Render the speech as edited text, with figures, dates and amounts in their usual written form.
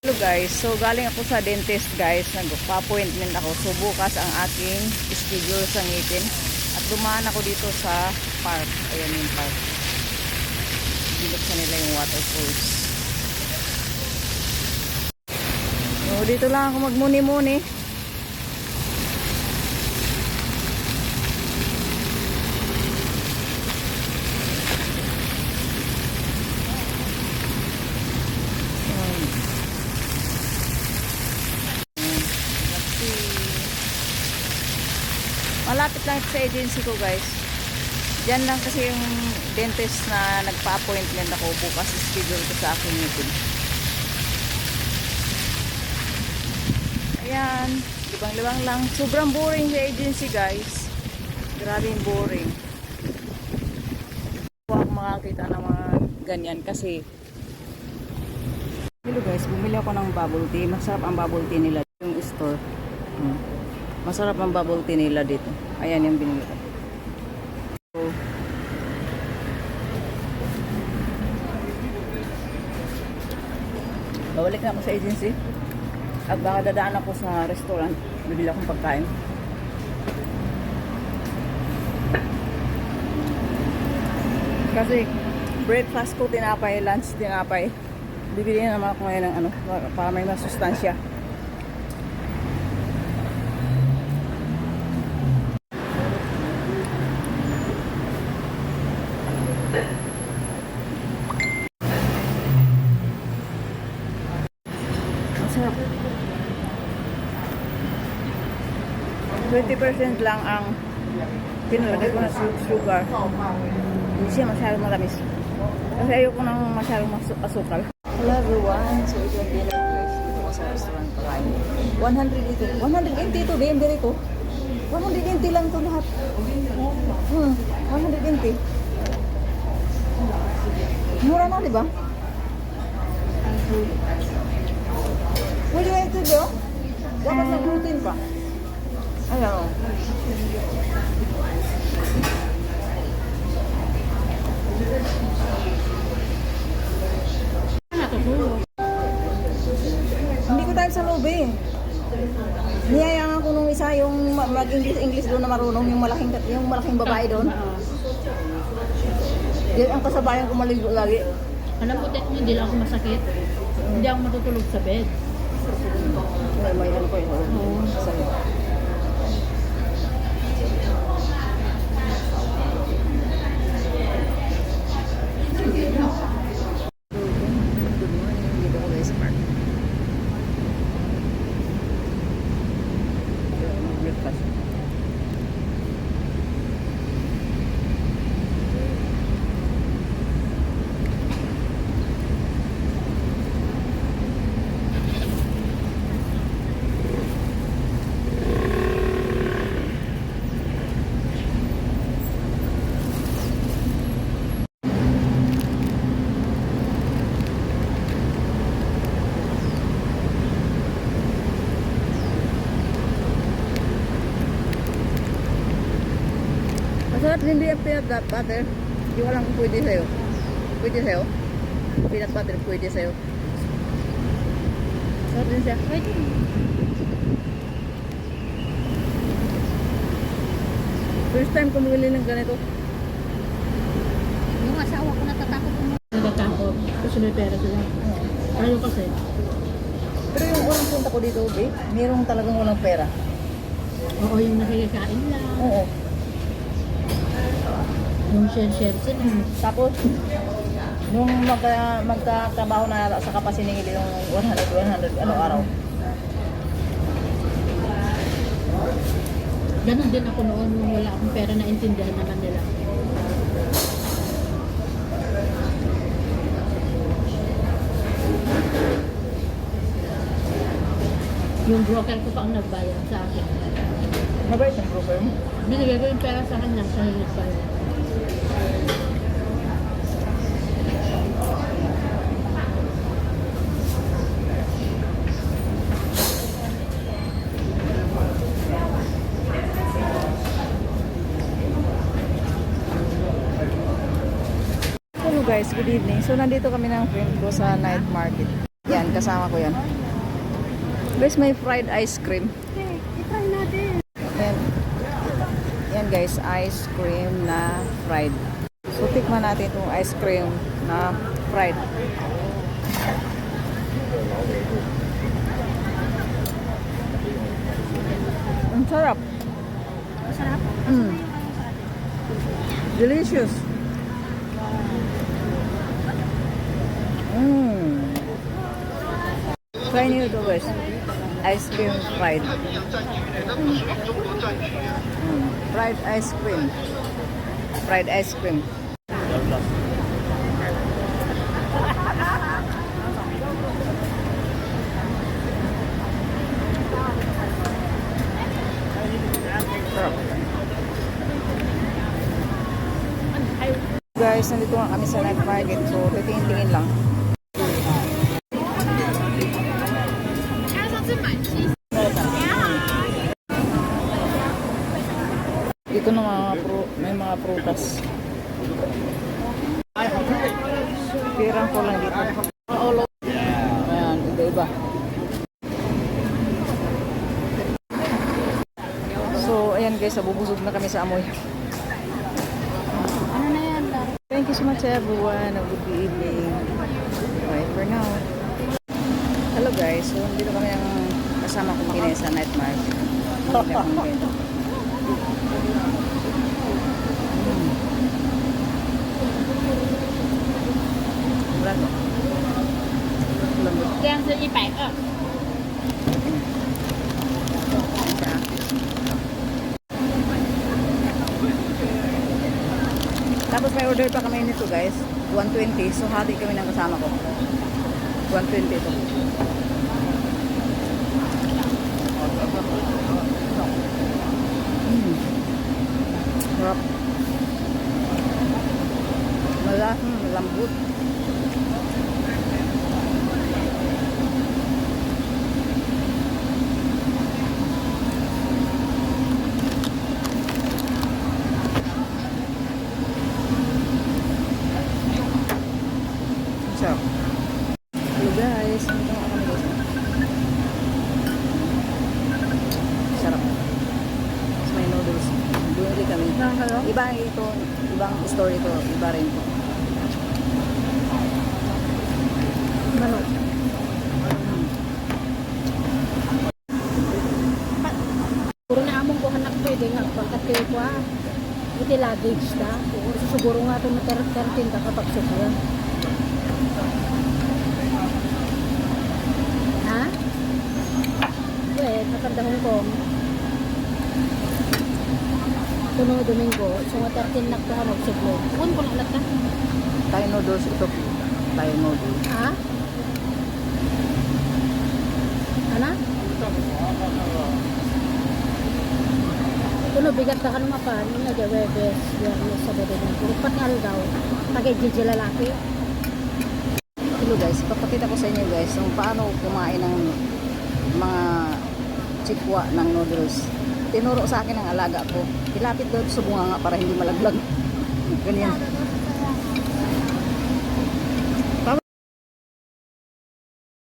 Hello guys, so galing ako sa dentist guys, nagpa-appointment ako. So bukas ang aking schedule sa ngipin. At dumaan ako dito sa park. Ayan yung park. Binuksan nila yung waterfalls. So dito lang ako magmuni-muni. Malapit lang sa agency ko guys. Diyan lang kasi yung dentist na nagpa-appointment ako. Bukas schedule ko sa aking ngipin. Ayan, libang-libang lang. Sobrang boring sa agency guys. Grabe yung boring. Huwag makakita ng mga ganyan kasi hello guys, bumili ako ng bubble tea. Masarap ang bubble tea nila yung store. Masarap ang bubble tea nila dito. Ayan yung binili ko. So, babalik na ako sa agency. At baka dadaan ako sa restaurant. Bibili akong pagkain. Kasi breakfast ko tinapay, lunch tinapay. Bibili na naman ako ngayon ng para may masustansya. Masarap. 20% lang ang pinalagay ko na sugar. Hindi siya masyadong matamis. Kasi ayoko nang masyadong asukal. Hello everyone. So ito yung dinner guys. Dito ko sa restaurant pakain. 100 ito. 180 ito. Bember ito. 180 lang ito lahat. 180. Mura na, di ba? Pwede ba ito bro? Dapat na gluten pa. Ayan o. Hindi ko tayo sa loob eh. Niyayang ako nung isa yung mag-English doon na marunong, yung malaking babae doon. Yan ang kasabayan ko maligo lagi. Alam mo, hindi lang ako masakit. Hindi ako matutulog sa bed. May ano ko yun. Sa'yo. Good morning. Dito ko guys sa park. Breakfast. Masarap din yung peanut butter. Hindi ko alam kung pwede sa'yo. Pwede sa'yo? Peanut butter pwede sa'yo. Masarap din siya. Pwede. First time ko bumili ng ganito. Yung asawa ko natatakot mo. Natatakot. Kasi may pera sila. Ayaw kasi. Pero yung unang punta ko dito, babe, mayroong talagang walang pera. Oo, yung nakikikain lang. Oo. Yung share-share sila. Tapos, nung magkatrabaho na sa kapasiningil yung 100 araw-araw. Ganon din ako noon nung wala akong pera na intindihan naman nila. Yung broker ko pa ang nagbayad sa akin. Mabait ang broker mo. Binigay ko yung pera sa kanya sa nagbayad. guys, good evening. So nandito kami ng friend ko sa night market. Yan, kasama ko yan. Guys, may fried ice cream. Okay, i-try natin. Yan. Yan guys, ice cream na fried. So, tikman natin itong ice cream na fried. Ang sarap. Masarap. Delicious. Try nyo ito guys. Ice cream fried. Fried ice cream. Fried ice cream. Sarap. Guys, nandito nga kami sa night market. So, titingin-tingin lang. Dito na may mga prutas. Pirang ko lang dito. Ayan, iba-iba. So, ayan guys, nabubusog na kami sa amoy. Ano na yan? Thank you so much everyone. Have a good evening. Bye for now. Hello guys. So, dito kami ang kasama kong Kinesa Night Market. Lambot. Lambot. 这样是120。 Tapos may order pa kami nito guys. 120. So hati kami ng kasama ko. 120 ito. Sarap. Lambot. Sarap. Hello guys. Ito nga kami guys. Sarap. Tapos may noodles. Bumili kami. Iba ito. Ibang story to. Iba rin to. Manok. Puro na among ko hanak pwede nga pagkatay ko iti luggage ta. Siguro nga ito matertin ka kapag sukura. Ha? Wait, nakanda Hong Kong. Tuno Domingo, so matertin na ka hanog siguro. Kung ko lang ka? Thai noodles ito. Thai noodles. Ha? Ano? Kuno bigat ka kan makan, nga di Webes, yan sa bebe ng kurupat nga daw. Tagay Gigi lalaki. Hello guys, papakita ko sa inyo guys kung paano kumain ng mga chikwa ng noodles. Tinuro sa akin ng alaga ko. Ilapit doon sa bunganga para hindi malaglag. Ganyan.